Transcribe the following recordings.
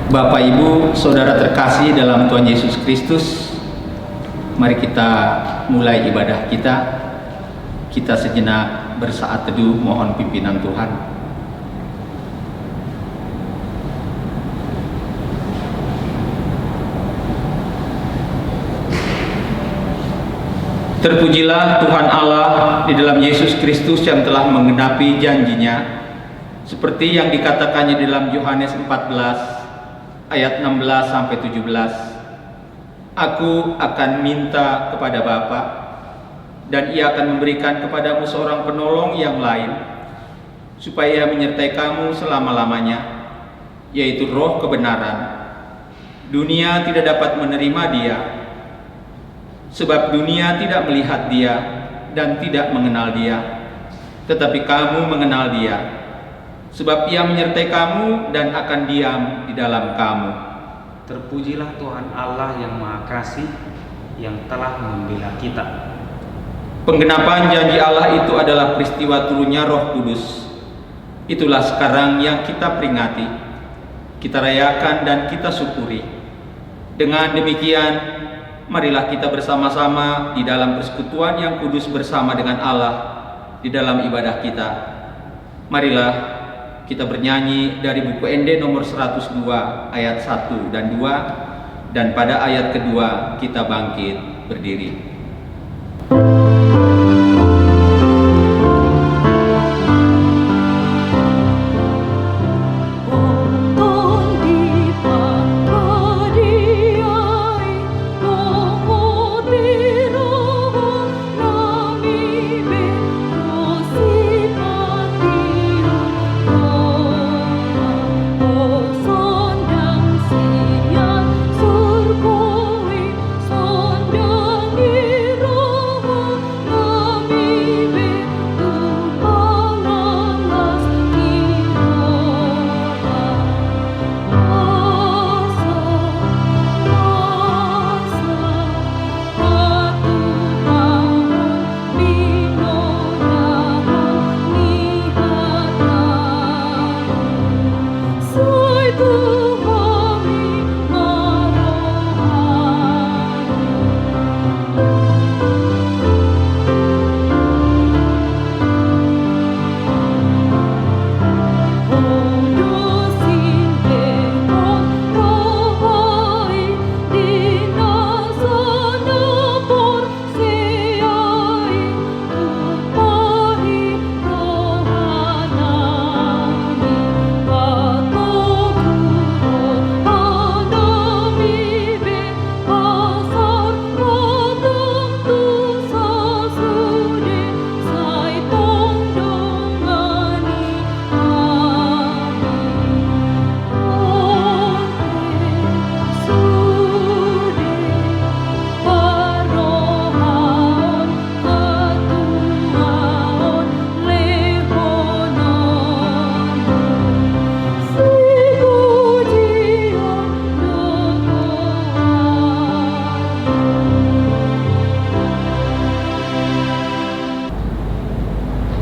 Bapak, Ibu, Saudara terkasih dalam Tuhan Yesus Kristus, mari kita mulai ibadah kita. Kita sejenak bersaat teduh mohon pimpinan Tuhan. Terpujilah Tuhan Allah di dalam Yesus Kristus yang telah menggenapi janjinya, seperti yang dikatakannya dalam Yohanes 14 ayat 16 sampai 17. Aku akan minta kepada Bapa, dan Ia akan memberikan kepadamu seorang penolong yang lain, supaya Ia menyertai kamu selama-lamanya, yaitu Roh kebenaran. Dunia tidak dapat menerima Dia, sebab dunia tidak melihat Dia dan tidak mengenal Dia. Tetapi kamu mengenal Dia, sebab Ia menyertai kamu dan akan diam di dalam kamu. Terpujilah Tuhan Allah yang Maha Kasih, yang telah membela kita. Penggenapan janji Allah itu adalah peristiwa turunnya Roh Kudus. Itulah sekarang yang kita peringati, kita rayakan dan kita syukuri. Dengan demikian, marilah kita bersama-sama di dalam persekutuan yang kudus bersama dengan Allah di dalam ibadah kita. Marilah kita bernyanyi dari buku ND nomor 102 ayat 1 dan 2, dan pada ayat kedua kita bangkit berdiri.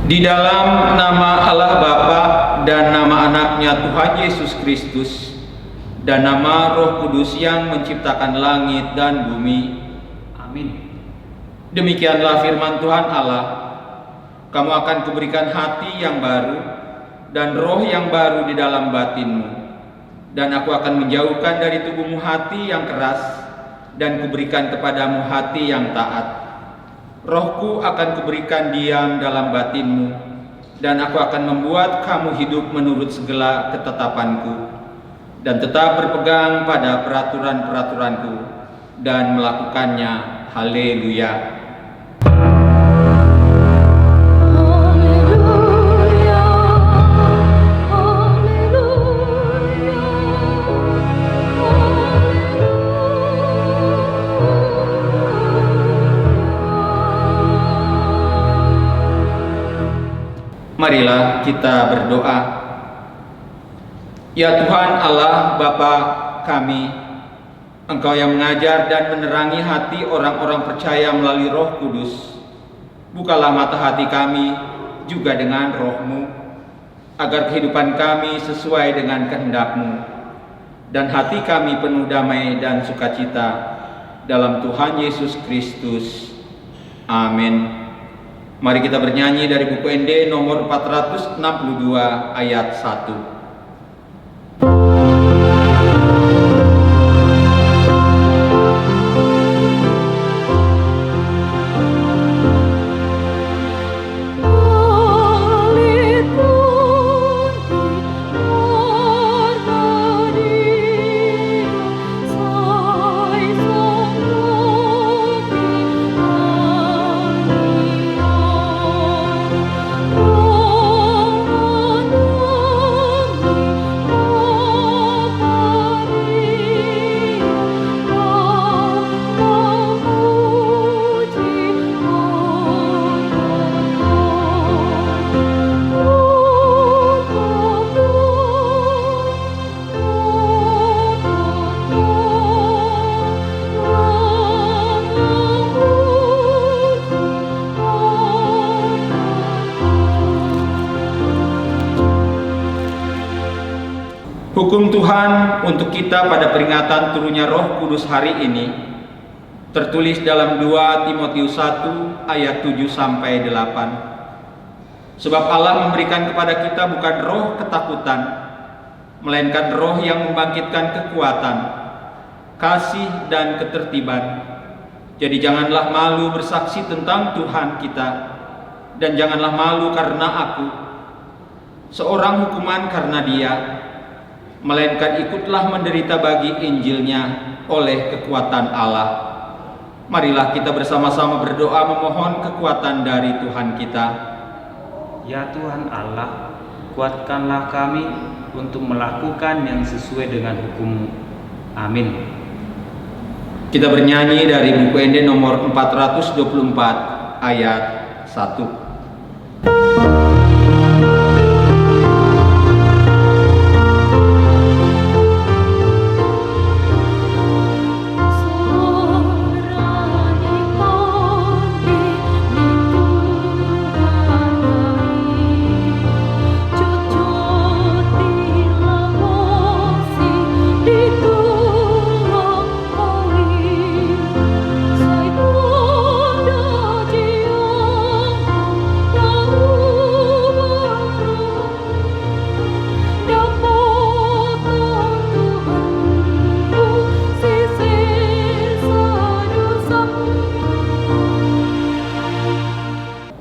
Di dalam nama Allah Bapa dan nama anaknya Tuhan Yesus Kristus dan nama Roh Kudus yang menciptakan langit dan bumi. Amin. Demikianlah firman Tuhan Allah. Kamu akan kuberikan hati yang baru dan roh yang baru di dalam batinmu. Dan aku akan menjauhkan dari tubuhmu hati yang keras dan kuberikan kepadamu hati yang taat. Rohku akan kuberikan diam dalam batinmu, dan aku akan membuat kamu hidup menurut segala ketetapanku, dan tetap berpegang pada peraturan-peraturanku, dan melakukannya. Haleluya. Marilah kita berdoa. Ya Tuhan Allah Bapa kami, Engkau yang mengajar dan menerangi hati orang-orang percaya melalui Roh Kudus. Bukalah mata hati kami juga dengan Roh-Mu, agar kehidupan kami sesuai dengan kehendak-Mu. dan hati kami penuh damai dan sukacita dalam Tuhan Yesus Kristus. Amin. Mari kita bernyanyi dari buku ND nomor 462 ayat 1. Hukum Tuhan untuk kita pada peringatan turunnya Roh Kudus hari ini tertulis dalam 2 Timotius 1 ayat 7 sampai 8. Sebab Allah memberikan kepada kita bukan roh ketakutan, melainkan roh yang membangkitkan kekuatan, kasih dan ketertiban. Jadi janganlah malu bersaksi tentang Tuhan kita, dan janganlah malu karena aku, seorang hukuman karena Dia, melainkan ikutlah menderita bagi Injilnya oleh kekuatan Allah. Marilah kita bersama-sama berdoa memohon kekuatan dari Tuhan kita. Ya Tuhan Allah, kuatkanlah kami untuk melakukan yang sesuai dengan hukum-Mu. Amin. Kita bernyanyi dari buku ND nomor 424 ayat 1.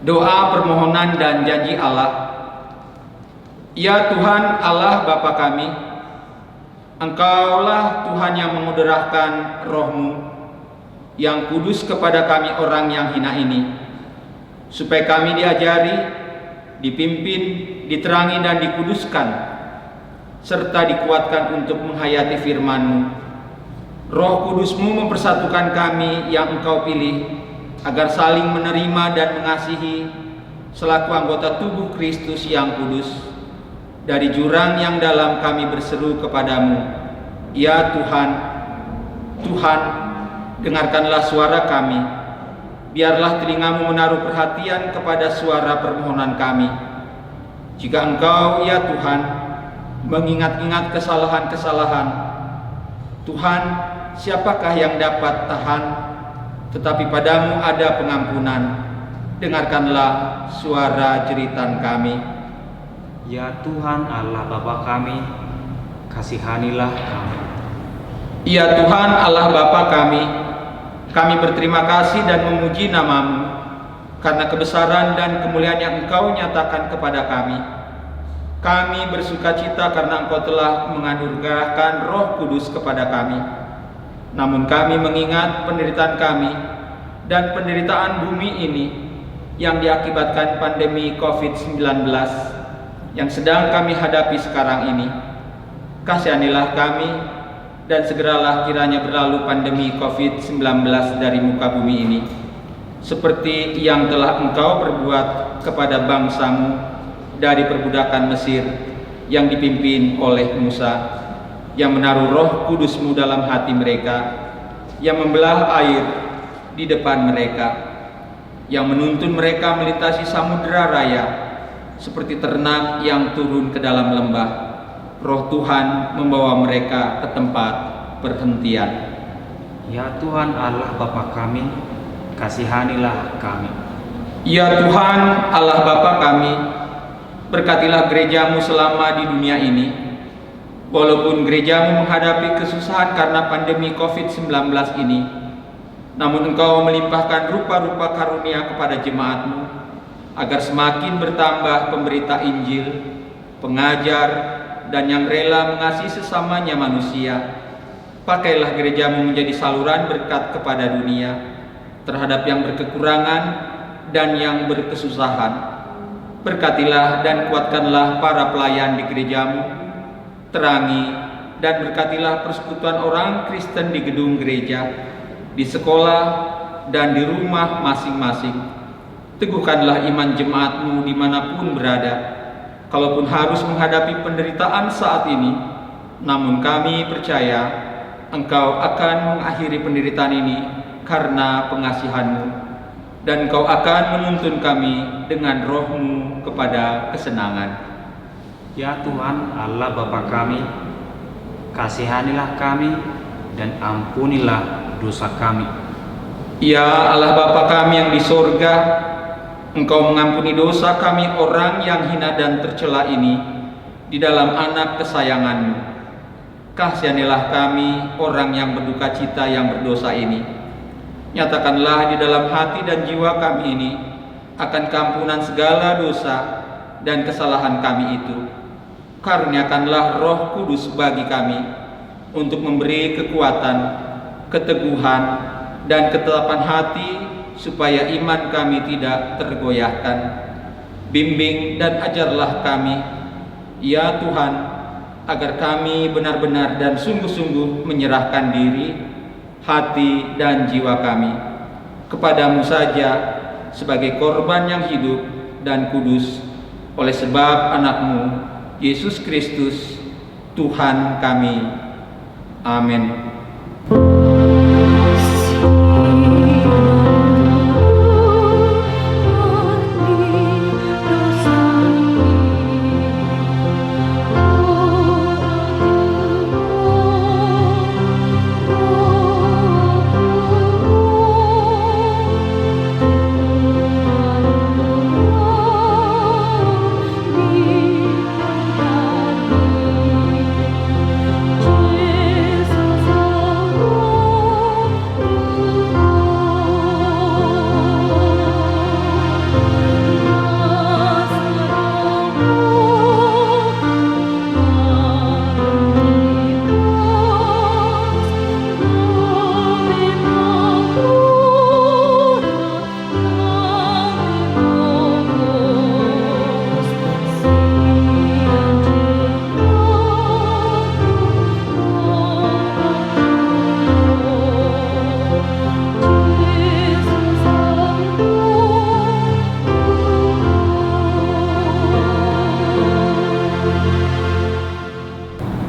Doa permohonan dan janji Allah. Ya Tuhan Allah Bapa kami, Engkaulah Tuhan yang mengudurahkan Roh-Mu yang kudus kepada kami orang yang hina ini, supaya kami diajari, dipimpin, diterangi dan dikuduskan, serta dikuatkan untuk menghayati firman-Mu. Roh Kudus-Mu mempersatukan kami yang Engkau pilih, agar saling menerima dan mengasihi selaku anggota tubuh Kristus yang kudus. Dari jurang yang dalam kami berseru kepadamu, ya Tuhan, Tuhan, dengarkanlah suara kami. Biarlah telingamu menaruh perhatian kepada suara permohonan kami. Jika Engkau, ya Tuhan, mengingat-ingat kesalahan-kesalahan, Tuhan, siapakah yang dapat tahan? Tetapi padamu ada pengampunan. Dengarkanlah suara jeritan kami. Ya Tuhan Allah Bapa kami, kasihanilah kami. Ya Tuhan Allah Bapa kami berterima kasih dan memuji nama-Mu karena kebesaran dan kemuliaan yang Engkau nyatakan kepada kami. Kami bersukacita karena Engkau telah menganugerahkan Roh Kudus kepada kami. Namun kami mengingat penderitaan kami dan penderitaan bumi ini yang diakibatkan pandemi COVID-19 yang sedang kami hadapi sekarang ini. Kasihanilah kami dan segeralah kiranya berlalu pandemi COVID-19 dari muka bumi ini, seperti yang telah Engkau perbuat kepada bangsa-Mu dari perbudakan Mesir yang dipimpin oleh Musa, yang menaruh Roh Kudus-Mu dalam hati mereka, yang membelah air di depan mereka, yang menuntun mereka melintasi samudera raya seperti ternak yang turun ke dalam lembah, Roh Tuhan membawa mereka ke tempat perhentian. Ya Tuhan Allah Bapa kami, kasihanilah kami. Ya Tuhan Allah Bapa kami, berkatilah gerejamu selama di dunia ini. Walaupun gerejamu menghadapi kesusahan karena pandemi COVID-19 ini, namun Engkau melimpahkan rupa-rupa karunia kepada jemaatmu, agar semakin bertambah pemberita Injil, pengajar, dan yang rela mengasihi sesamanya manusia. Pakailah gerejamu menjadi saluran berkat kepada dunia, terhadap yang berkekurangan dan yang berkesusahan. Berkatilah dan kuatkanlah para pelayan di gerejamu, terangi dan berkatilah persekutuan orang Kristen di gedung gereja, di sekolah, dan di rumah masing-masing. Teguhkanlah iman jemaatmu dimanapun berada, kalaupun harus menghadapi penderitaan saat ini. Namun kami percaya Engkau akan mengakhiri penderitaan ini karena pengasihan-Mu, dan Engkau akan menuntun kami dengan Roh-Mu kepada kesenangan. Ya Tuhan Allah Bapa kami, kasihanilah kami dan ampunilah dosa kami. Ya Allah Bapa kami yang di sorga, Engkau mengampuni dosa kami orang yang hina dan tercela ini di dalam anak kesayangan-Mu. Kasihanilah kami orang yang berduka cita yang berdosa ini. Nyatakanlah di dalam hati dan jiwa kami ini akan keampunan segala dosa dan kesalahan kami itu. Karuniakanlah Roh Kudus bagi kami untuk memberi kekuatan, keteguhan, dan ketetapan hati supaya iman kami tidak tergoyahkan. Bimbing dan ajarlah kami, ya Tuhan, agar kami benar-benar dan sungguh-sungguh menyerahkan diri, hati, dan jiwa kami kepadamu saja sebagai korban yang hidup dan kudus oleh sebab anakmu Yesus Kristus Tuhan kami. Amin.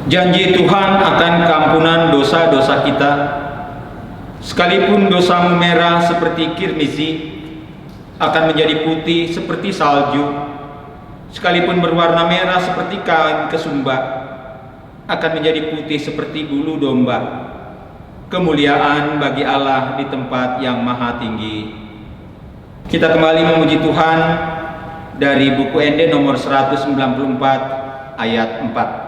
Janji Tuhan akan keampunan dosa-dosa kita. Sekalipun dosamu merah seperti kirmisi, akan menjadi putih seperti salju. Sekalipun berwarna merah seperti kain kesumba, akan menjadi putih seperti bulu domba. Kemuliaan bagi Allah di tempat yang maha tinggi. Kita kembali memuji Tuhan dari buku Ende nomor 194 ayat 4.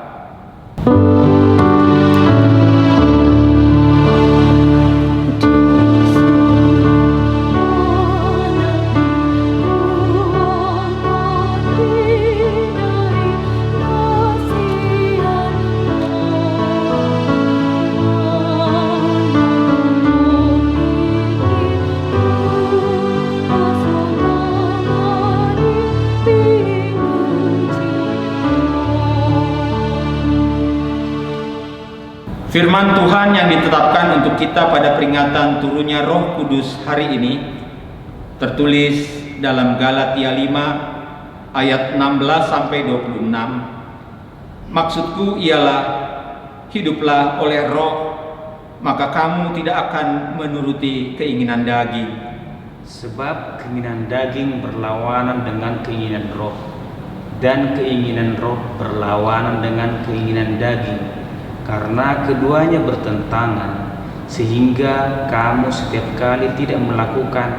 Firman Tuhan yang ditetapkan untuk kita pada peringatan turunnya Roh Kudus hari ini tertulis dalam Galatia 5 ayat 16 sampai 26. Maksudku ialah hiduplah oleh Roh, maka kamu tidak akan menuruti keinginan daging. Sebab keinginan daging berlawanan dengan keinginan Roh, dan keinginan roh berlawanan dengan keinginan daging, karena keduanya bertentangan, sehingga kamu setiap kali tidak melakukan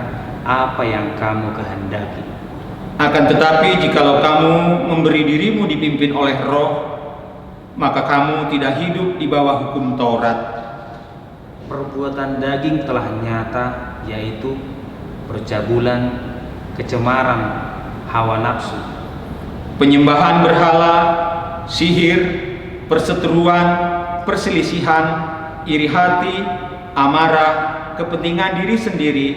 apa yang kamu kehendaki. Akan tetapi jikalau kamu memberi dirimu dipimpin oleh roh, maka kamu tidak hidup di bawah hukum Taurat. Perbuatan daging telah nyata, yaitu percabulan, kecemaran, hawa nafsu, Penyembahan berhala, sihir, perseteruan, perselisihan, iri hati, amarah, kepentingan diri sendiri,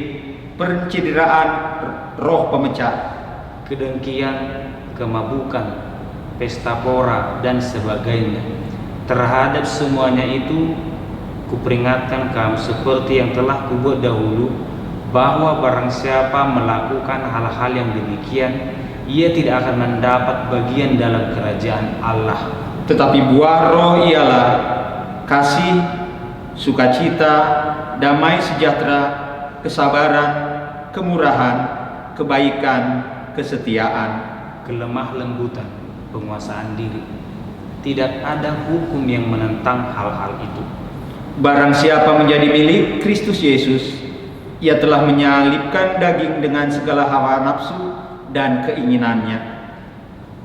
pencideraan roh pemecah, kedengkian, kemabukan, pesta pora, dan sebagainya. Terhadap semuanya itu, kuperingatkan kamu seperti yang telah kubuat dahulu, bahwa barang siapa melakukan hal-hal yang demikian, ia tidak akan mendapat bagian dalam kerajaan Allah. Tetapi buah roh ialah kasih, sukacita, damai sejahtera, kesabaran, kemurahan, kebaikan, kesetiaan, kelemah lembutan, penguasaan diri. Tidak ada hukum yang menentang hal-hal itu. Barang siapa menjadi milik Kristus Yesus, ia telah menyalibkan daging dengan segala hawa nafsu dan keinginannya.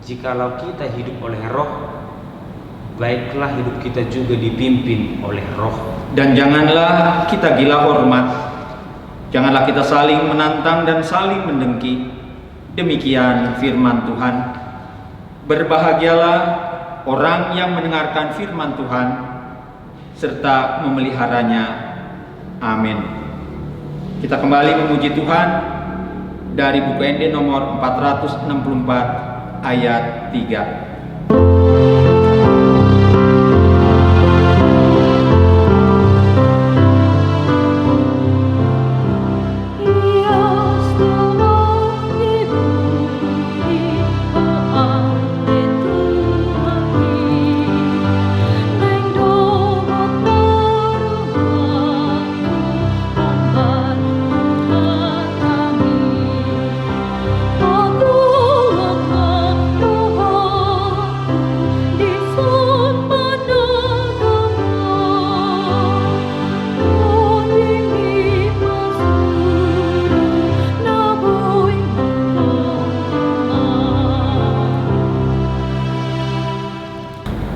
Jikalau kita hidup oleh roh, baiklah hidup kita juga dipimpin oleh roh. Dan janganlah kita gila hormat, janganlah kita saling menantang dan saling mendengki. Demikian firman Tuhan. Berbahagialah orang yang mendengarkan firman Tuhan serta memeliharanya. Amin. Kita kembali memuji Tuhan dari buku ND nomor 464 ayat 3.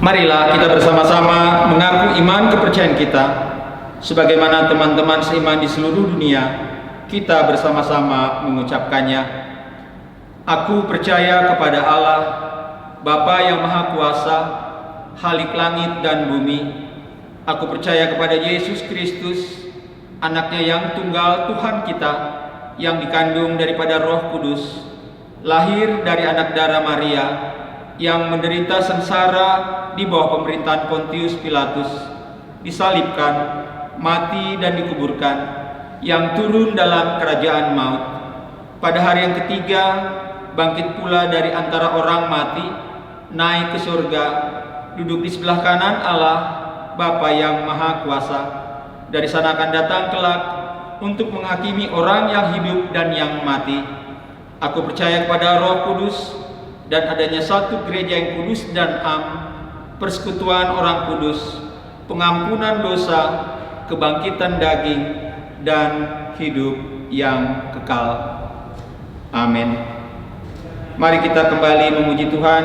Marilah kita bersama-sama mengaku iman kepercayaan kita sebagaimana teman-teman seiman di seluruh dunia. Kita bersama-sama mengucapkannya. Aku percaya kepada Allah, Bapa yang Maha Kuasa, Khalik langit dan bumi. Aku percaya kepada Yesus Kristus, anaknya yang tunggal Tuhan kita, yang dikandung daripada Roh Kudus, lahir dari anak darah Maria, yang menderita sengsara di bawah pemerintahan Pontius Pilatus, disalibkan, mati dan dikuburkan, yang turun dalam kerajaan maut. Pada hari yang ketiga, bangkit pula dari antara orang mati, naik ke surga, duduk di sebelah kanan Allah, Bapa yang Maha Kuasa. Dari sana akan datang kelak untuk menghakimi orang yang hidup dan yang mati. Aku percaya kepada Roh Kudus, dan adanya satu gereja yang kudus dan persekutuan orang kudus, pengampunan dosa, kebangkitan daging, dan hidup yang kekal. Amin. Mari kita kembali memuji Tuhan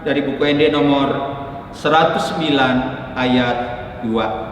dari buku ND nomor 109 ayat 2.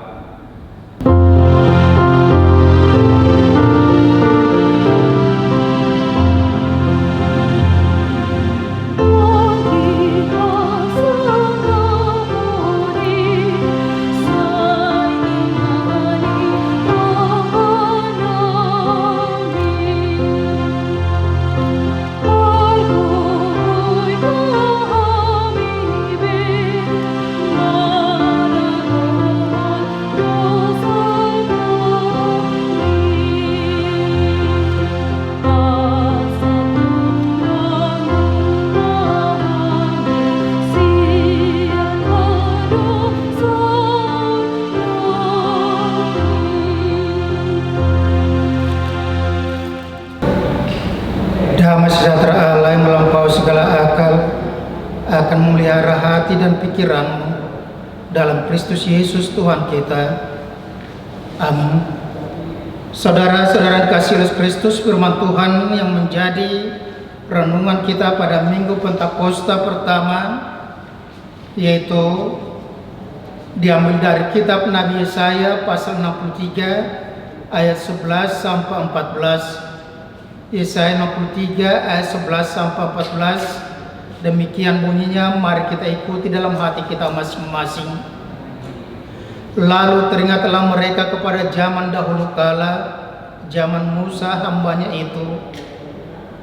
akan memelihara hati dan pikiranmu dalam Kristus Yesus Tuhan kita. Amin. Saudara-saudara kasih Yesus Kristus, firman Tuhan yang menjadi renungan kita pada Minggu Pentakosta pertama, yaitu diambil dari kitab Nabi Yesaya pasal 63 ayat 11 sampai 14. Yesaya 63 ayat 11 sampai 14. Demikian bunyinya, mari kita ikuti dalam hati kita masing-masing. Lalu teringatlah mereka kepada zaman dahulu kala, zaman Musa hambanya itu,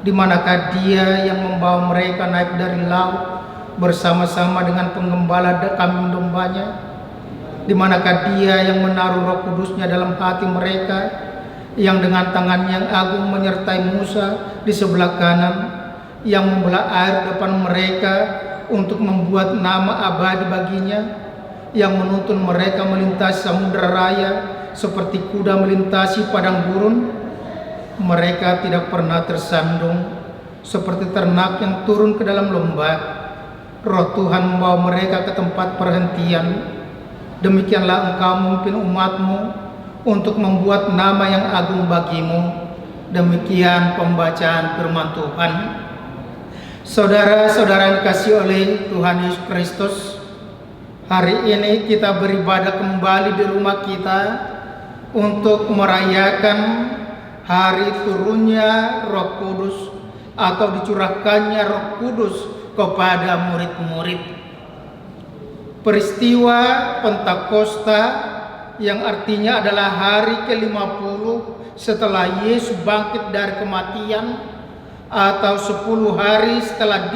di manakah dia yang membawa mereka naik dari laut bersama-sama dengan penggembala kambing dombanya? Di manakah dia yang menaruh Roh Kudusnya dalam hati mereka, yang dengan tangan yang agung menyertai Musa di sebelah kanan, yang membelah air depan mereka untuk membuat nama abadi baginya, yang menuntun mereka melintasi samudera raya seperti kuda melintasi padang gurun? Mereka tidak pernah tersandung seperti ternak yang turun ke dalam lembah. Roh Tuhan membawa mereka ke tempat perhentian. Demikianlah engkau memimpin umatmu untuk membuat nama yang agung bagimu. Demikian pembacaan firman Tuhan. Saudara-saudara yang dikasihi oleh Tuhan Yesus Kristus, hari ini kita beribadah kembali di rumah kita untuk merayakan hari turunnya Roh Kudus atau dicurahkannya Roh Kudus kepada murid-murid. Peristiwa Pentakosta yang artinya adalah hari ke-50 setelah Yesus bangkit dari kematian, atau 10 hari setelah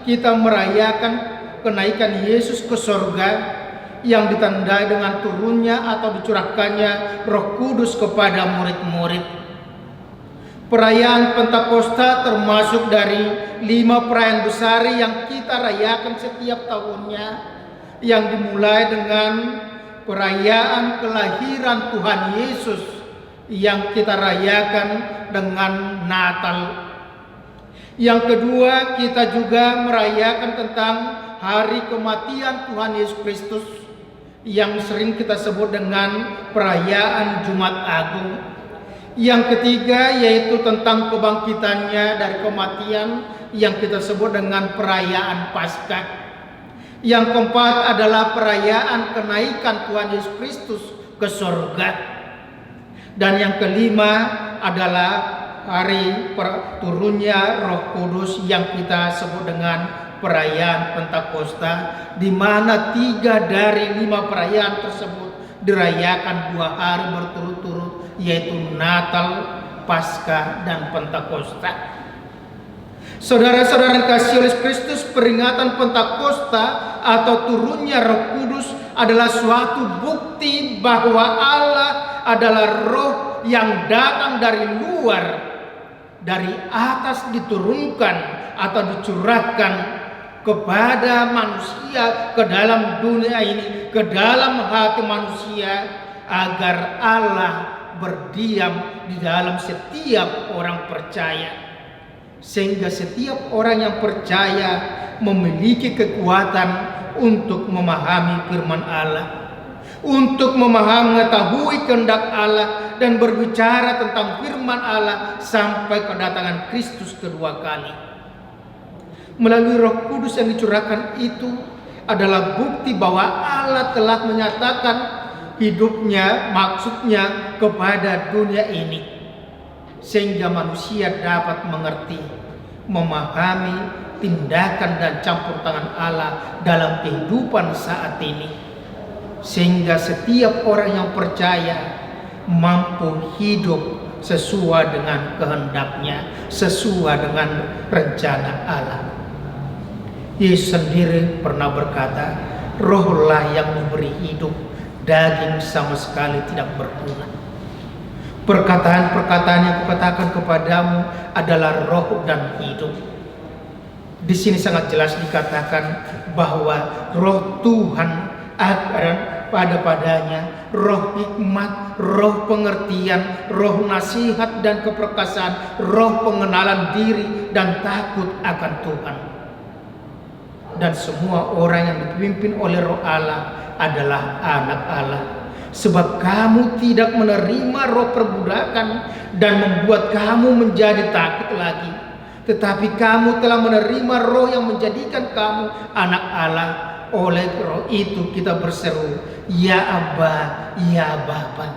kita merayakan kenaikan Yesus ke sorga, yang ditandai dengan turunnya atau dicurahkannya Roh Kudus kepada murid-murid. Perayaan Pentakosta termasuk dari 5 perayaan besar yang kita rayakan setiap tahunnya, yang dimulai dengan perayaan kelahiran Tuhan Yesus yang kita rayakan dengan Natal. Yang kedua, kita juga merayakan tentang hari kematian Tuhan Yesus Kristus yang sering kita sebut dengan perayaan Jumat Agung. Yang ketiga yaitu tentang kebangkitannya dari kematian yang kita sebut dengan perayaan Paskah. Yang keempat adalah perayaan kenaikan Tuhan Yesus Kristus ke surga. Dan yang kelima adalah hari turunnya Roh Kudus yang kita sebut dengan perayaan Pentakosta, di mana 3 dari 5 perayaan tersebut dirayakan 2 hari berturut-turut, yaitu Natal, Paskah, dan Pentakosta. Saudara-saudara kasih oleh Kristus, peringatan Pentakosta atau turunnya Roh Kudus adalah suatu bukti bahwa Allah adalah Roh yang datang dari luar, dari atas diturunkan atau dicurahkan kepada manusia, ke dalam dunia ini, ke dalam hati manusia, agar Allah berdiam di dalam setiap orang percaya. Sehingga setiap orang yang percaya memiliki kekuatan untuk memahami firman Allah, untuk mengetahui kehendak Allah, dan berbicara tentang firman Allah sampai kedatangan Kristus kedua kali. Melalui Roh Kudus yang dicurahkan itu adalah bukti bahwa Allah telah menyatakan hidupnya, maksudnya kepada dunia ini, sehingga manusia dapat mengerti, memahami tindakan dan campur tangan Allah dalam kehidupan saat ini, sehingga setiap orang yang percaya mampu hidup sesuai dengan kehendaknya, sesuai dengan rencana Allah. Yesus sendiri pernah berkata, Rohlah yang memberi hidup, daging sama sekali tidak berguna. Perkataan-perkataan yang kukatakan kepadamu adalah roh dan hidup. Di sini sangat jelas dikatakan bahwa Roh Tuhan akan padanya, roh hikmat, roh pengertian, roh nasihat dan keperkasaan, roh pengenalan diri dan takut akan Tuhan. Dan semua orang yang dipimpin oleh Roh Allah adalah anak Allah. Sebab kamu tidak menerima roh perbudakan dan membuat kamu menjadi takut lagi, tetapi kamu telah menerima roh yang menjadikan kamu anak Allah. Oleh roh itu kita berseru, ya Abba, ya Bapa.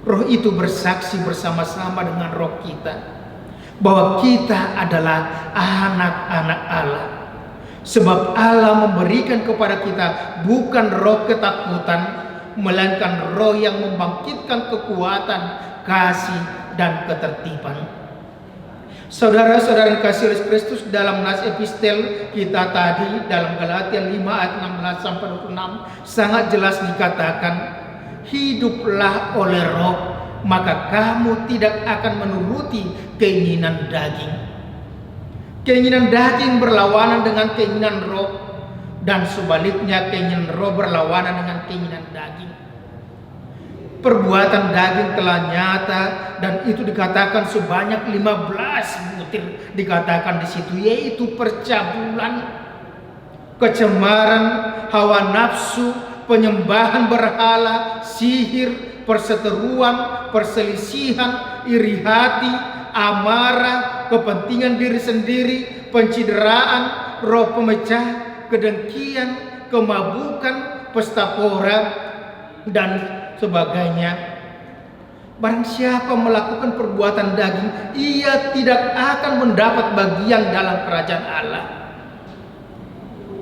Roh itu bersaksi bersama-sama dengan roh kita bahwa kita adalah anak-anak Allah. Sebab Allah memberikan kepada kita bukan roh ketakutan, melainkan roh yang membangkitkan kekuatan, kasih, dan ketertiban. Saudara-saudara kasih Yesus Kristus, dalam nas epistel kita tadi dalam Galatia 5 ayat 16 sampai 26 sangat jelas dikatakan, hiduplah oleh roh, maka kamu tidak akan menuruti keinginan daging. Keinginan daging berlawanan dengan keinginan roh, dan sebaliknya keinginan roh berlawanan dengan keinginan daging. Perbuatan daging telah nyata, dan itu dikatakan sebanyak 15 butir dikatakan di situ, yaitu percabulan, kecemaran, hawa nafsu, penyembahan berhala, sihir, perseteruan, perselisihan, iri hati, amarah, kepentingan diri sendiri, pencideraan, roh pemecah, kedengkian, kemabukan, pesta pora, dan sebagainya. Barang siapa melakukan perbuatan daging, ia tidak akan mendapat bagian dalam kerajaan Allah.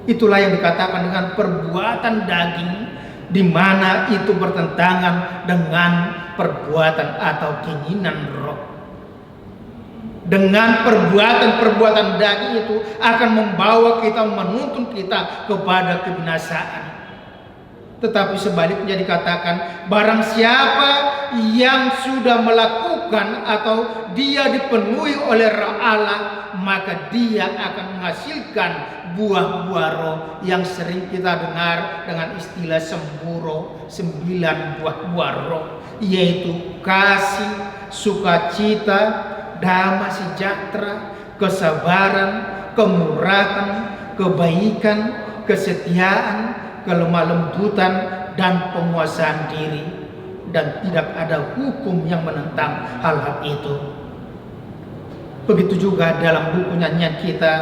Itulah yang dikatakan dengan perbuatan daging, di mana itu bertentangan dengan perbuatan atau keinginan roh. Dengan perbuatan-perbuatan daging itu akan membawa kita, menuntun kita kepada kebinasaan. Tetapi sebaliknya dikatakan, barang siapa yang sudah melakukan atau dia dipenuhi oleh Roh Allah, maka dia akan menghasilkan buah-buah roh yang sering kita dengar dengan istilah semburo, 9 buah-buah roh, yaitu kasih, sukacita, damai sejahtera, kesabaran, kemurahan, kebaikan, kesetiaan, kelemah lembutan, dan penguasaan diri. Dan tidak ada hukum yang menentang hal-hal itu. Begitu juga dalam buku nyanyian kita,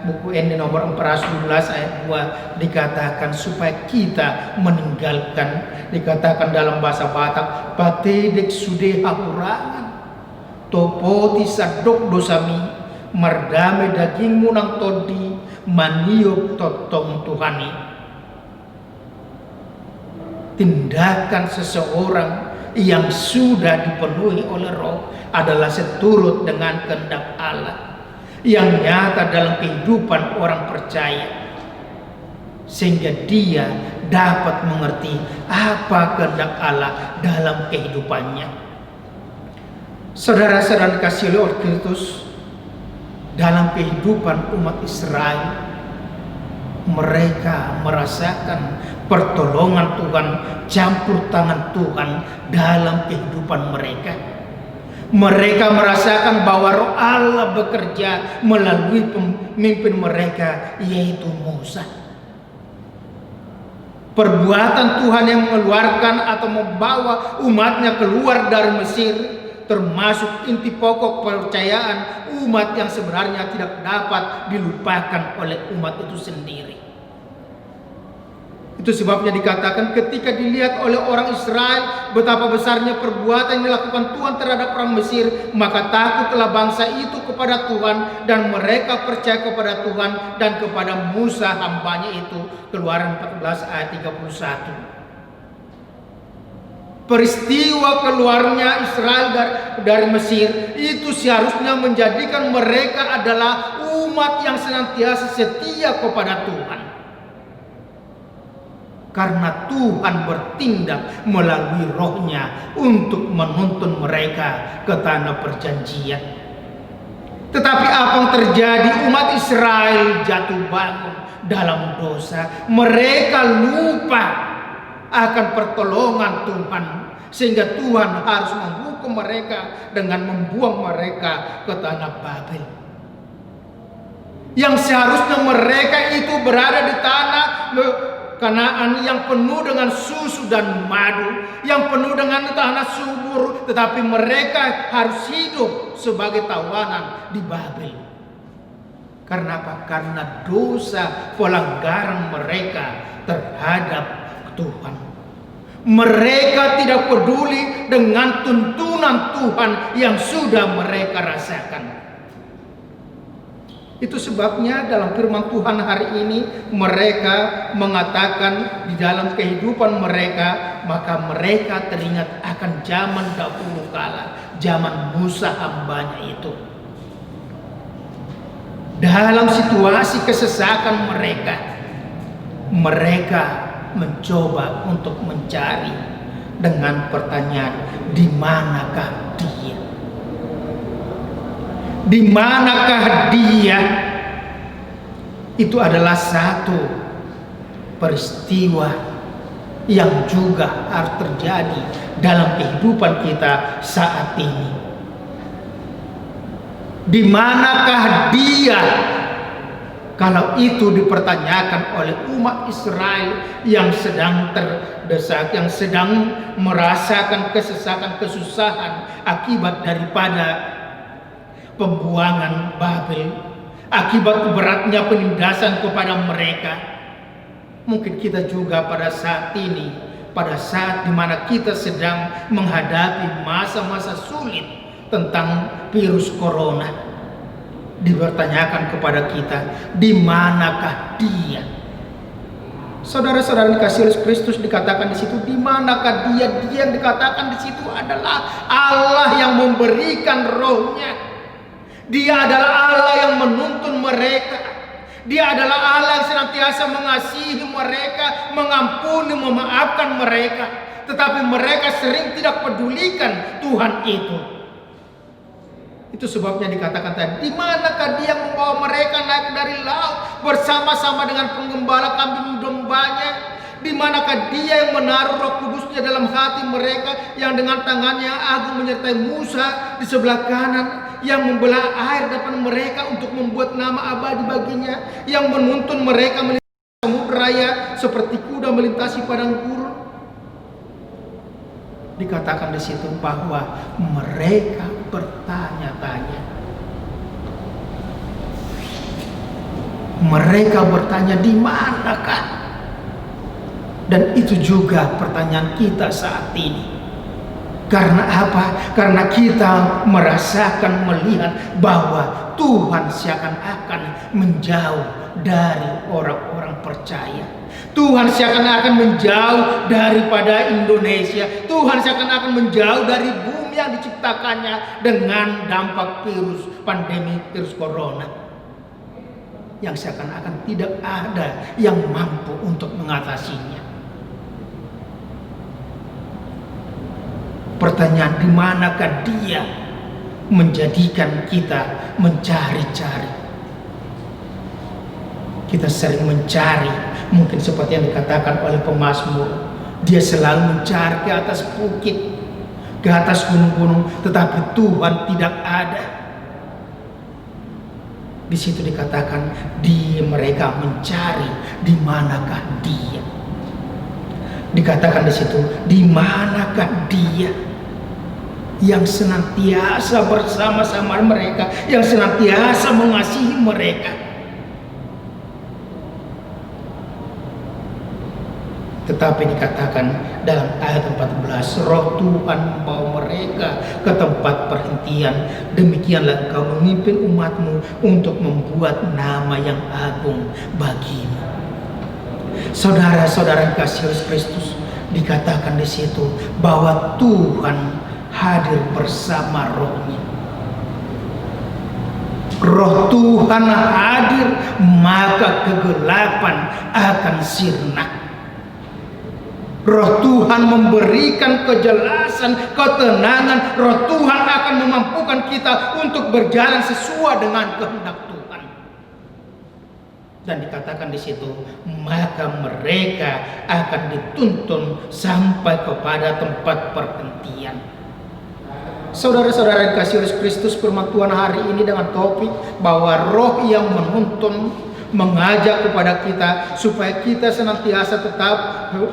buku ini nomor 412 ayat 2, dikatakan supaya kita meninggalkan, dikatakan dalam bahasa Batak, patedek sude hakurangan, topoti sadok dosami, mardame dagingmu nang todi, maniok totong Tuhani. Tindakan seseorang yang sudah dipenuhi oleh roh adalah seturut dengan kehendak Allah yang nyata dalam kehidupan orang percaya, sehingga dia dapat mengerti apa kehendak Allah dalam kehidupannya. Saudara-saudara dikasihi oleh Kristus, dalam kehidupan umat Israel, mereka merasakan pertolongan Tuhan, campur tangan Tuhan dalam kehidupan mereka. Mereka merasakan bahwa Roh Allah bekerja melalui pemimpin mereka, yaitu Musa. Perbuatan Tuhan yang mengeluarkan atau membawa umatnya keluar dari Mesir, termasuk inti pokok kepercayaan umat yang sebenarnya tidak dapat dilupakan oleh umat itu sendiri. Itu sebabnya dikatakan ketika dilihat oleh orang Israel betapa besarnya perbuatan yang dilakukan Tuhan terhadap orang Mesir, maka takutlah bangsa itu kepada Tuhan, dan mereka percaya kepada Tuhan dan kepada Musa hambanya itu. Keluaran 14 ayat 31. Peristiwa keluarnya Israel dari Mesir itu seharusnya menjadikan mereka adalah umat yang senantiasa setia kepada Tuhan. Karena Tuhan bertindak melalui rohnya untuk menuntun mereka ke tanah perjanjian. Tetapi apa yang terjadi? Umat Israel jatuh bangun dalam dosa. Mereka lupa akan pertolongan Tuhan, sehingga Tuhan harus menghukum mereka dengan membuang mereka ke tanah Babel. yang seharusnya mereka itu berada di tanah Kanaan yang penuh dengan susu dan madu, yang penuh dengan tanah subur, tetapi mereka harus hidup sebagai tawanan di Babel. Karena apa? Karena dosa pelanggaran mereka terhadap Tuhan. Mereka tidak peduli dengan tuntunan Tuhan yang sudah mereka rasakan. Itu sebabnya dalam firman Tuhan hari ini mereka mengatakan di dalam kehidupan mereka, maka mereka teringat akan zaman dahulu kala, zaman Musa hambanya itu. Dalam situasi kesesakan mereka mencoba untuk mencari dengan pertanyaan, di manakah dia? Di manakah dia? Itu adalah satu peristiwa yang juga harus terjadi dalam kehidupan kita saat ini. Di manakah dia? Kalau itu dipertanyakan oleh umat Israel yang sedang terdesak, yang sedang merasakan kesesakan, kesusahan akibat daripada pembuangan Babel, akibat beratnya penindasan kepada mereka. Mungkin kita juga pada saat ini, pada saat dimana kita sedang menghadapi masa-masa sulit tentang virus corona, dipertanyakan kepada kita, di manakah dia? Saudara-saudara dikasih oleh Kristus, dikatakan di situ, di manakah dia? Dia yang dikatakan di situ adalah Allah yang memberikan rohnya. Dia adalah Allah yang menuntun mereka. Dia adalah Allah yang senantiasa mengasihi mereka, mengampuni, memaafkan mereka. Tetapi mereka sering tidak pedulikan Tuhan itu. Itu sebabnya dikatakan tadi, di manakah dia membawa mereka naik dari laut bersama-sama dengan penggembala kambing dombanya? Di manakah dia yang menaruh Roh Kudusnya dalam hati mereka, yang dengan tangannya yang agung menyertai Musa di sebelah kanan, yang membelah air depan mereka untuk membuat nama abadi baginya, yang menuntun mereka melintasi samudera raya seperti kuda melintasi padang gurun. Dikatakan di situ bahwa mereka bertanya-tanya. Mereka bertanya, di manakah? Dan itu juga pertanyaan kita saat ini. Karena apa? Karena kita merasakan, melihat bahwa Tuhan seakan-akan menjauh dari orang-orang percaya. Tuhan seakan-akan menjauh daripada Indonesia. Tuhan seakan-akan menjauh dari bumi yang diciptakannya dengan dampak pandemi virus corona, yang seakan-akan tidak ada yang mampu untuk mengatasinya. Pertanyaan, di manakah dia, menjadikan kita mencari-cari. Kita sering mencari, mungkin seperti yang dikatakan oleh pemazmur, dia selalu mencari ke atas bukit, ke atas gunung-gunung, tetapi Tuhan tidak ada. Di situ dikatakan, mereka mencari, di manakah dia. Dikatakan di situ, di manakah dia yang senantiasa bersama-sama mereka, yang senantiasa mengasihi mereka. Tetapi dikatakan dalam ayat 14, Roh Tuhan membawa mereka ke tempat perhentian. Demikianlah engkau memimpin umatmu untuk membuat nama yang agung bagimu. Saudara-saudara yang kasih Kristus, dikatakan di situ bahwa Tuhan hadir bersama Rohnya. Roh Tuhan hadir, maka kegelapan akan sirna. Roh Tuhan memberikan kejelasan, ketenangan. Roh Tuhan akan memampukan kita untuk berjalan sesuai dengan kehendak Tuhan. Dan dikatakan di situ, maka mereka akan dituntun sampai kepada tempat perhentian. Saudara-saudara yang kasih Yesus Kristus, firman Tuhan hari ini dengan topik bahwa roh yang menuntun, mengajak kepada kita supaya kita senantiasa tetap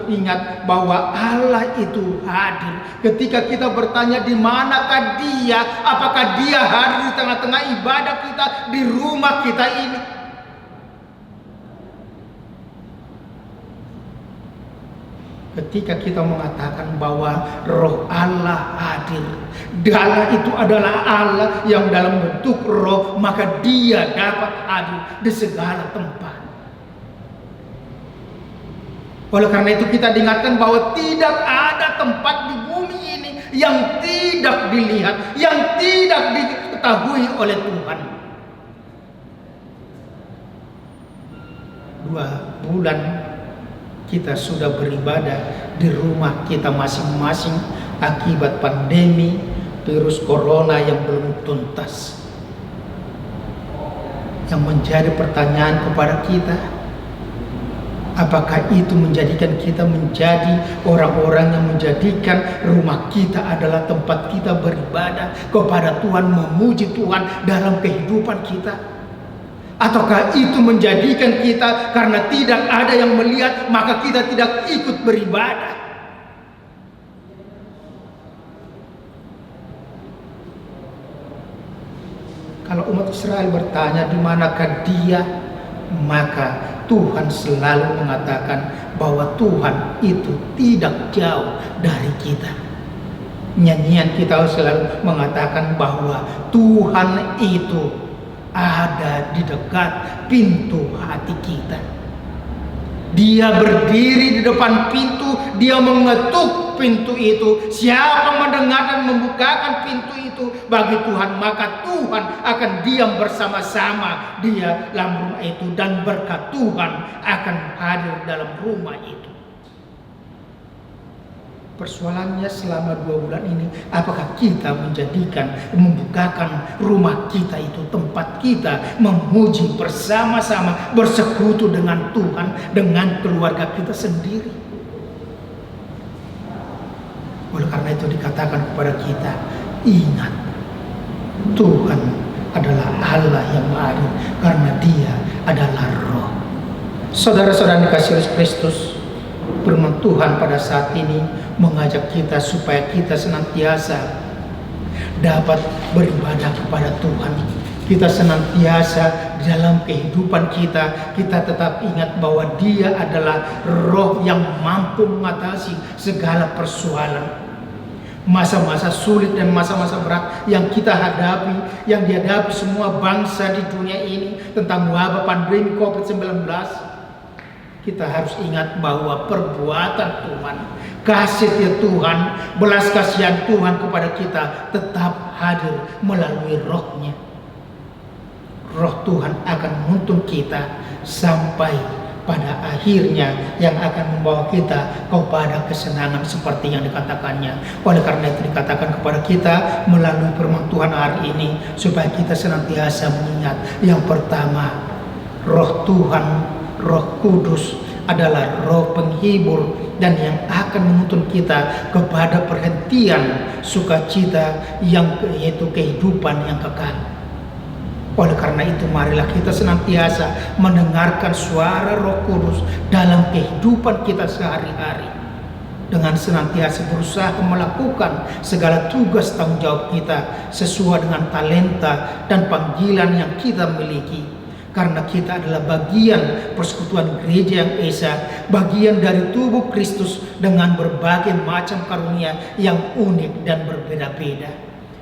ingat bahwa Allah itu hadir. Ketika kita bertanya di manakah Dia, apakah Dia hadir di tengah-tengah ibadah kita, di rumah kita ini? Ketika kita mengatakan bahwa roh Allah hadir, Allah itu adalah Allah yang dalam bentuk roh, maka Dia dapat hadir di segala tempat. Oleh karena itu kita diingatkan bahwa tidak ada tempat di bumi ini yang tidak dilihat, yang tidak diketahui oleh Tuhan. 2 bulan kita sudah beribadah di rumah kita masing-masing akibat pandemi virus corona yang belum tuntas. Yang menjadi pertanyaan kepada kita, apakah itu menjadikan kita menjadi orang-orang yang menjadikan rumah kita adalah tempat kita beribadah kepada Tuhan, memuji Tuhan dalam kehidupan kita? Ataukah itu menjadikan kita karena tidak ada yang melihat maka kita tidak ikut beribadah? Kalau umat Israel bertanya di manakah Dia, maka Tuhan selalu mengatakan bahwa Tuhan itu tidak jauh dari kita. Nyanyian kita selalu mengatakan bahwa Tuhan itu ada di dekat pintu hati kita. Dia berdiri di depan pintu, Dia mengetuk pintu itu. Siapa mendengar dan membukakan pintu itu bagi Tuhan, maka Tuhan akan diam bersama-sama dia dalam rumah itu, dan berkat Tuhan akan hadir dalam rumah itu. Persoalannya selama 2 bulan ini, apakah kita membukakan rumah kita itu tempat kita memuji bersama-sama, bersekutu dengan Tuhan, dengan keluarga kita sendiri? Oleh karena itu dikatakan kepada kita, ingat, Tuhan adalah Allah yang hadir karena Dia adalah Roh. Saudara-saudara dikasihi Yesus Kristus, firman Tuhan pada saat ini mengajak kita supaya kita senantiasa dapat beribadah kepada Tuhan. Kita senantiasa dalam kehidupan kita tetap ingat bahwa Dia adalah Roh yang mampu mengatasi segala persoalan. Masa-masa sulit dan masa-masa berat yang kita hadapi, yang dihadapi semua bangsa di dunia ini tentang wabah pandemi COVID-19, kita harus ingat bahwa perbuatan Tuhan, kasih Tuhan, belas kasihan Tuhan kepada kita tetap hadir melalui Roh-Nya. Roh Tuhan akan menuntun kita sampai pada akhirnya yang akan membawa kita kepada kesenangan seperti yang dikatakannya. Oleh karena itu dikatakan kepada kita melalui firman Tuhan hari ini supaya kita senantiasa mengingat, yang pertama, Roh Tuhan, Roh Kudus adalah Roh penghibur dan yang akan menuntun kita kepada perhentian sukacita yang yaitu kehidupan yang kekal. Oleh karena itu marilah kita senantiasa mendengarkan suara Roh Kudus dalam kehidupan kita sehari-hari, dengan senantiasa berusaha melakukan segala tugas tanggung jawab kita sesuai dengan talenta dan panggilan yang kita miliki. Karena kita adalah bagian persekutuan gereja yang esa, bagian dari tubuh Kristus dengan berbagai macam karunia yang unik dan berbeda-beda.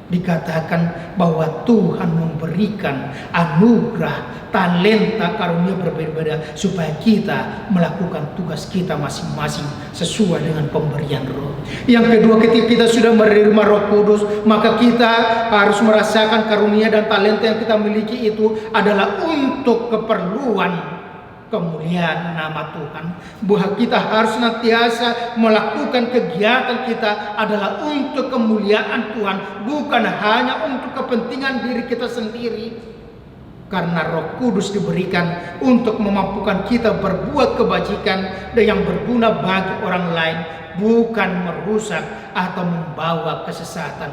Dikatakan bahwa Tuhan memberikan anugerah, talenta, karunia berbeda-beda supaya kita melakukan tugas kita masing-masing sesuai dengan pemberian Roh. Yang kedua, ketika kita sudah menerima Roh Kudus, maka kita harus merasakan karunia dan talenta yang kita miliki itu adalah untuk keperluan kemuliaan nama Tuhan. Bahwa kita harus senantiasa melakukan kegiatan kita adalah untuk kemuliaan Tuhan, bukan hanya untuk kepentingan diri kita sendiri. Karena Roh Kudus diberikan untuk memampukan kita berbuat kebajikan dan yang berguna bagi orang lain, bukan merusak atau membawa kesesatan.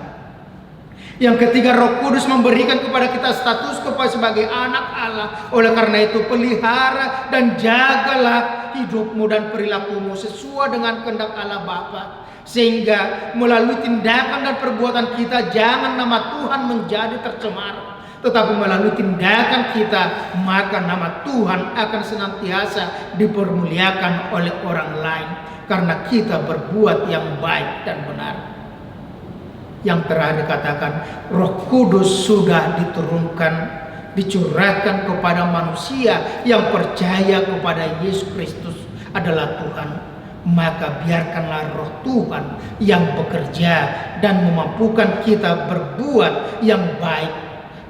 Yang ketiga, Roh Kudus memberikan kepada kita status sebagai anak Allah. Oleh karena itu, pelihara dan jagalah hidupmu dan perilakumu sesuai dengan kehendak Allah Bapa, sehingga melalui tindakan dan perbuatan kita jangan nama Tuhan menjadi tercemar, tetapi melalui tindakan kita maka nama Tuhan akan senantiasa dipermuliakan oleh orang lain karena kita berbuat yang baik dan benar. Yang terakhir katakan, Roh Kudus sudah diturunkan, dicurahkan kepada manusia yang percaya kepada Yesus Kristus adalah Tuhan. Maka biarkanlah Roh Tuhan yang bekerja dan memampukan kita berbuat yang baik.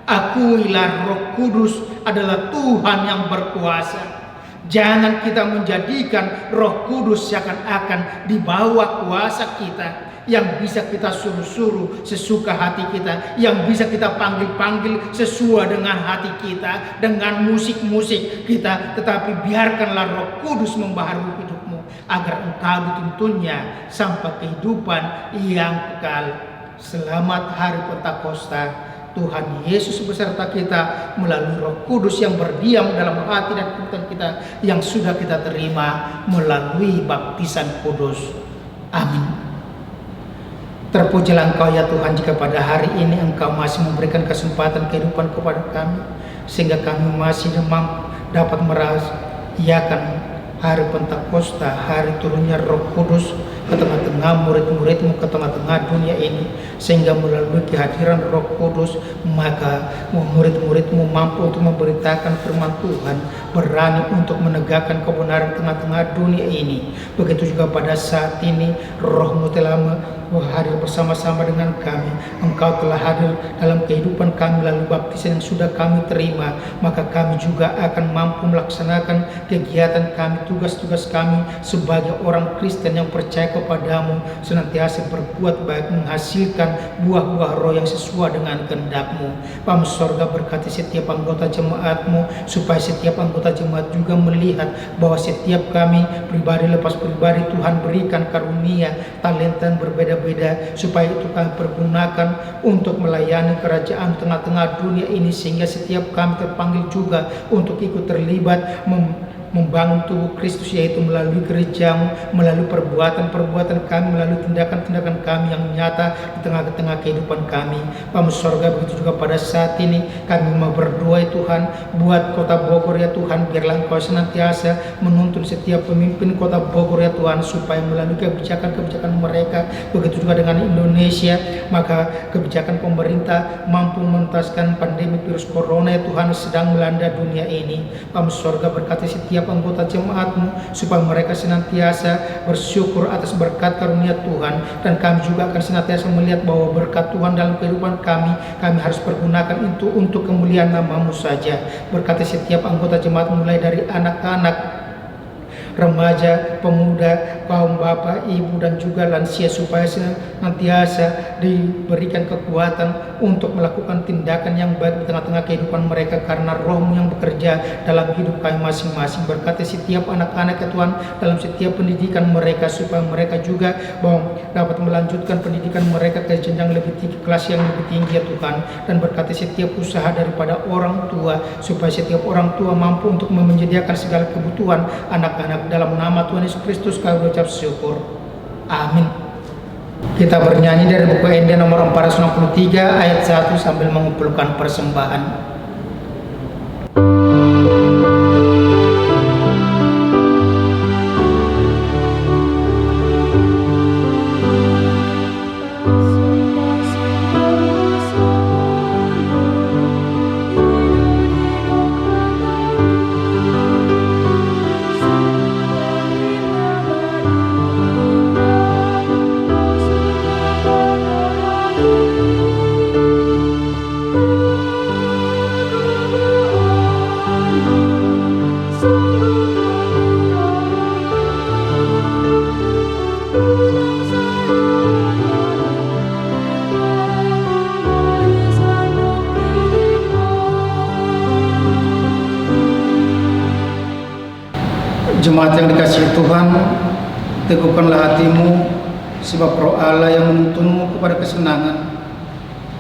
Akuilah Roh Kudus adalah Tuhan yang berkuasa. Jangan kita menjadikan Roh Kudus seakan-akan di bawah kuasa kita, yang bisa kita suruh-suruh sesuka hati kita, yang bisa kita panggil-panggil sesuai dengan hati kita, dengan musik-musik kita. Tetapi biarkanlah Roh Kudus membaharui hidupmu, agar engkau dituntunnya sampai kehidupan yang kekal. Selamat Hari Pentakosta. Tuhan Yesus beserta kita melalui Roh Kudus yang berdiam dalam hati dan pikiran kita, yang sudah kita terima melalui baptisan kudus. Amin. Terpujilah Engkau ya Tuhan, jika pada hari ini Engkau masih memberikan kesempatan kehidupan kepada kami, sehingga kami masih dapat merayakan Hari Pentakosta, hari turunnya Roh Kudus ke tengah-tengah murid-murid-Mu, ke tengah-tengah dunia ini, sehingga melalui kehadiran Roh Kudus maka murid-murid-Mu mampu untuk memberitakan firman Tuhan, berani untuk menegakkan kebenaran tengah-tengah dunia ini. Begitu juga pada saat ini Roh-Mu telah hadir bersama-sama dengan kami. Engkau telah hadir dalam kehidupan kami melalui baptisan yang sudah kami terima, maka kami juga akan mampu melaksanakan kegiatan kami, tugas-tugas kami sebagai orang Kristen yang percaya kepadamu, senantiasa berbuat baik, menghasilkan buah-buah roh yang sesuai dengan kehendak-Mu. Bapa Sorga, berkati setiap anggota jemaat-Mu, supaya setiap anggota jemaat juga melihat bahwa setiap kami pribadi lepas pribadi Tuhan berikan karunia, talenta yang berbeda-beda, supaya itu kami pergunakan untuk melayani kerajaan tengah-tengah dunia ini, sehingga setiap kami terpanggil juga untuk ikut terlibat membangun tubuh Kristus, yaitu melalui gereja-Mu, melalui perbuatan-perbuatan kami, melalui tindakan-tindakan kami yang nyata di tengah-tengah kehidupan kami. Bapa Sorga, begitu juga pada saat ini kami mau berdoa ya Tuhan, buat kota Bogor ya Tuhan, biarlah Engkau senantiasa menuntun setiap pemimpin kota Bogor ya Tuhan, supaya melalui kebijakan-kebijakan mereka, begitu juga dengan Indonesia, maka kebijakan pemerintah mampu menuntaskan pandemi virus corona ya Tuhan sedang melanda dunia ini. Bapa Sorga, berkati setiap anggota jemaat-Mu, supaya mereka senantiasa bersyukur atas berkat karunia Tuhan, dan kami juga akan senantiasa melihat bahwa berkat Tuhan dalam kehidupan kami harus pergunakan itu untuk kemuliaan nama-Mu saja. Berkati setiap anggota jemaat, mulai dari anak-anak, remaja, pemuda, kaum bapak, ibu, dan juga lansia, supaya senantiasa diberikan kekuatan untuk melakukan tindakan yang baik di tengah-tengah kehidupan mereka, karena Roh-Mu yang bekerja dalam hidup kami masing-masing. Berkati setiap anak-anak ya Tuhan dalam setiap pendidikan mereka, supaya mereka juga dapat melanjutkan pendidikan mereka ke jenjang lebih tinggi, kelas yang lebih tinggi ya Tuhan. Dan berkati setiap usaha daripada orang tua, supaya setiap orang tua mampu untuk menyediakan segala kebutuhan anak-anak. Dalam nama Tuhan Yesus Kristus kami berucap syukur. Amin. Kita bernyanyi dari buku Ende nomor 463 ayat 1 sambil mengumpulkan persembahan. Jemaat yang dikasihi Tuhan, teguhkanlah hatimu, sebab Roh Allah yang menuntunmu kepada kesenangan.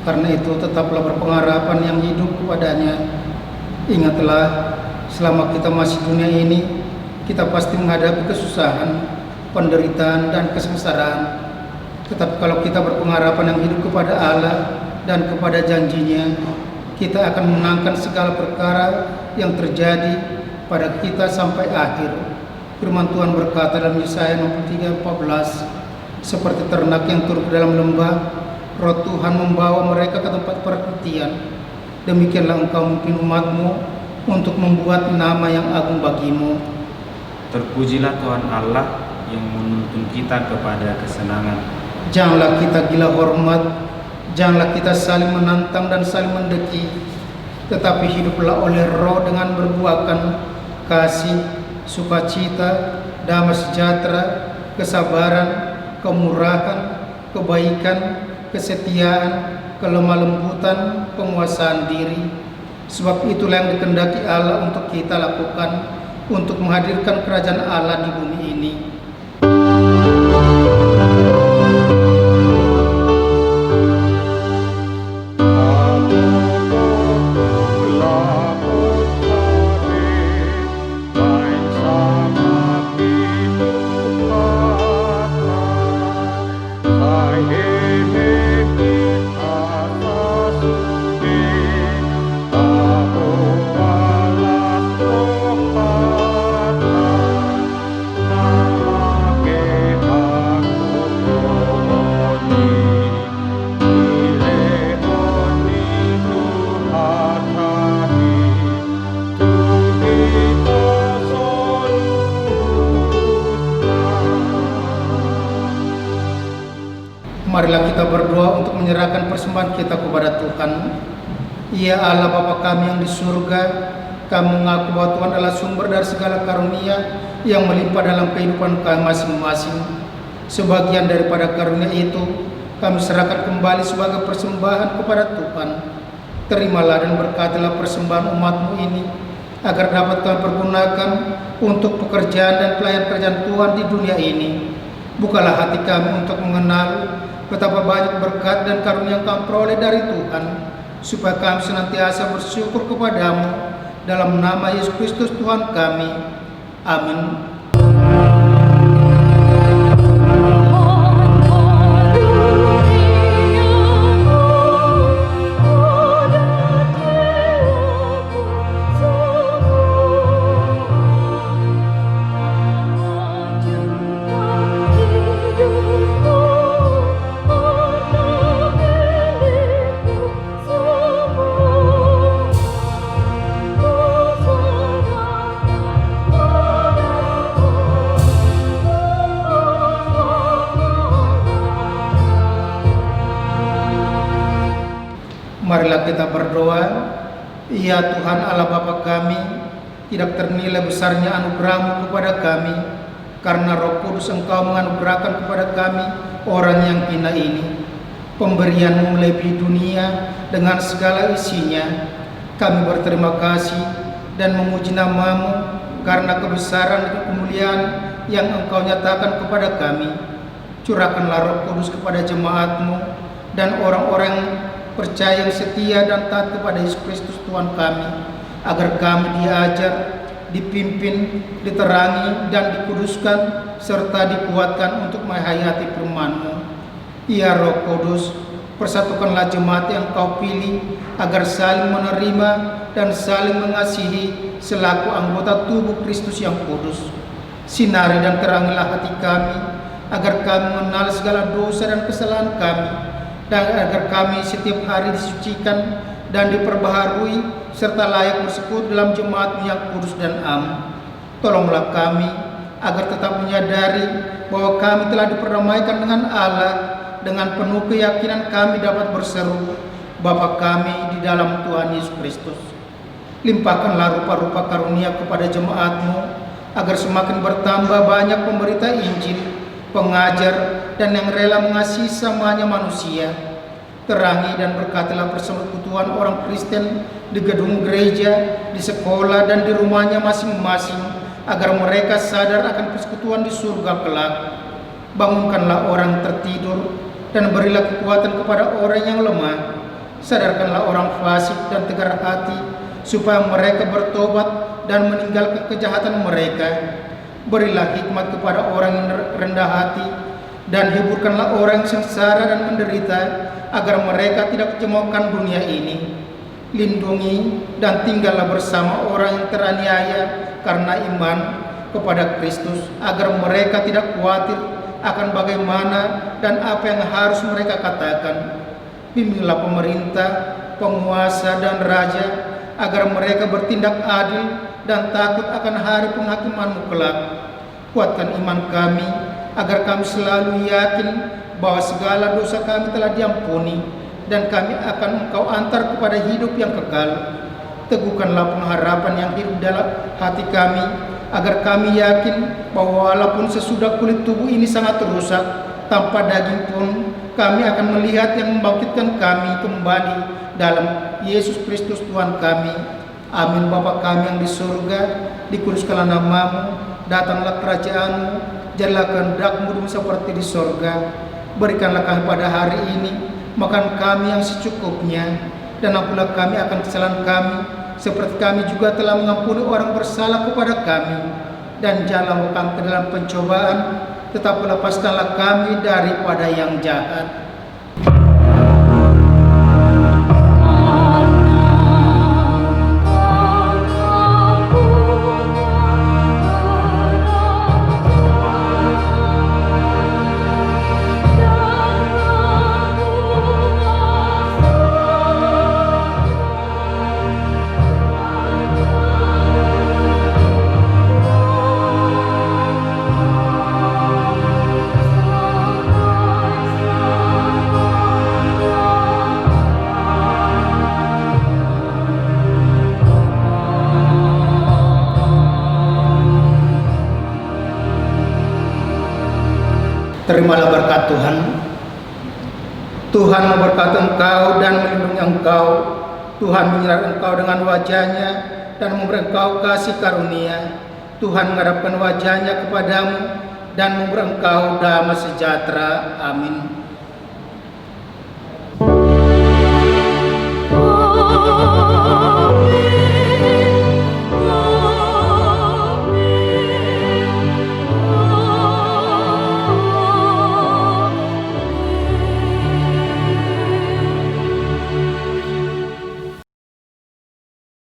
Karena itu tetaplah berpengharapan yang hidup kepadanya. Ingatlah, selama kita masih dunia ini, kita pasti menghadapi kesusahan, penderitaan, dan kesengsaraan. Tetapi kalau kita berpengharapan yang hidup kepada Allah dan kepada janjinya, kita akan menangkan segala perkara yang terjadi pada kita sampai akhir. Firman Tuhan berkata dalam Yesaya 63:14, seperti ternak yang turun ke dalam lembah, Roh Tuhan membawa mereka ke tempat perhentian. Demikianlah engkau memimpin umatmu untuk membuat nama yang agung bagimu. Terpujilah Tuhan Allah yang menuntun kita kepada kesenangan. Janganlah kita gila hormat, janganlah kita saling menantang dan saling mendeki, tetapi hiduplah oleh Roh dengan berbuahkan kasih, sukacita, damai sejahtera, kesabaran, kemurahan, kebaikan, kesetiaan, kelemah lembutan, penguasaan diri. Sebab itulah yang dikehendaki Allah untuk kita lakukan, untuk menghadirkan kerajaan Allah di bumi ini. Marilah kita berdoa untuk menyerahkan persembahan kita kepada Tuhan. Ya Allah Bapa kami yang di surga, kami mengaku bahwa Tuhan adalah sumber dari segala karunia yang melimpah dalam kehidupan kami masing-masing. Sebagian daripada karunia itu kami serahkan kembali sebagai persembahan kepada Tuhan. Terimalah dan berkatilah persembahan umat-Mu ini, agar dapat kami pergunakan untuk pekerjaan dan pelayan kerajaan Tuhan di dunia ini. Bukalah hati kami untuk mengenal betapa banyak berkat dan karunia yang kami peroleh dari Tuhan, supaya kami senantiasa bersyukur kepadamu dalam nama Yesus Kristus Tuhan kami. Amin. Marilah kita berdoa. Ya Tuhan Allah Bapa kami, tidak ternilai besarnya anugerah-Mu kepada kami, karena Roh Kudus Engkau menganugerahkan kepada kami orang yang hina ini. Pemberian-Mu melebihi dunia dengan segala isinya. Kami berterima kasih dan memuji nama-Mu karena kebesaran dan kemuliaan yang Engkau nyatakan kepada kami. Curahkanlah Roh Kudus kepada jemaat-Mu dan orang-orang percaya yang setia dan taat kepada Yesus Kristus Tuhan kami, agar kami diajar, dipimpin, diterangi, dan dikuduskan, serta dikuatkan untuk menghayati firman-Mu. Ya Roh Kudus, persatukanlah jemaat yang Kau pilih, agar saling menerima dan saling mengasihi selaku anggota tubuh Kristus yang kudus. Sinari dan terangilah hati kami, agar kami mengenal segala dosa dan kesalahan kami, dan agar kami setiap hari disucikan dan diperbaharui serta layak bersekutu dalam jemaat yang kudus dan am. Tolonglah kami agar tetap menyadari bahwa kami telah diperdamaikan dengan Allah. Dengan penuh keyakinan kami dapat berseru, Bapa kami di dalam Tuhan Yesus Kristus. Limpahkanlah rupa-rupa karunia kepada jemaat-Mu, agar semakin bertambah banyak pemberita Injil, pengajar, dan yang rela mengasihi samanya manusia. Terangi dan berkatilah persekutuan orang Kristen di gedung gereja, di sekolah, dan di rumahnya masing-masing, agar mereka sadar akan persekutuan di surga kelak. Bangunkanlah orang tertidur, dan berilah kekuatan kepada orang yang lemah. Sadarkanlah orang fasik dan tegar hati, supaya mereka bertobat dan meninggalkan kejahatan mereka. Berilah hikmat kepada orang yang rendah hati, dan hiburkanlah orang yang sengsara dan menderita, agar mereka tidak kecemoohkan dunia ini. Lindungi dan tinggallah bersama orang yang teraniaya karena iman kepada Kristus, agar mereka tidak khawatir akan bagaimana dan apa yang harus mereka katakan. Bimbinglah pemerintah, penguasa, dan raja, agar mereka bertindak adil dan takut akan hari penghakiman-Mu kelak. Kuatkan iman kami, agar kami selalu yakin bahwa segala dosa kami telah diampuni, dan kami akan Engkau antar kepada hidup yang kekal. Teguhkanlah pengharapan yang hidup dalam hati kami, agar kami yakin bahwa walaupun sesudah kulit tubuh ini sangat rusak, tanpa daging pun, kami akan melihat yang membangkitkan kami kembali dalam Yesus Kristus Tuhan kami. Amin. Bapa kami yang di surga, dikuduskanlah nama-Mu, datanglah kerajaan-Mu, jadilah kehendak-Mu seperti di surga. Berikanlah kami pada hari ini makan kami yang secukupnya, dan ampunilah kami akan kesalahan kami, seperti kami juga telah mengampuni orang bersalah kepada kami. Dan janganlah kami ke dalam pencobaan, tetapi lepaskanlah kami daripada yang jahat. Terimalah berkat Tuhan. Tuhan memberkati engkau dan melindungi engkau. Tuhan menyertai engkau dengan wajah-Nya dan memberi engkau kasih karunia. Tuhan menghadapkan wajah-Nya kepadamu dan memberi engkau damai sejahtera. Amin.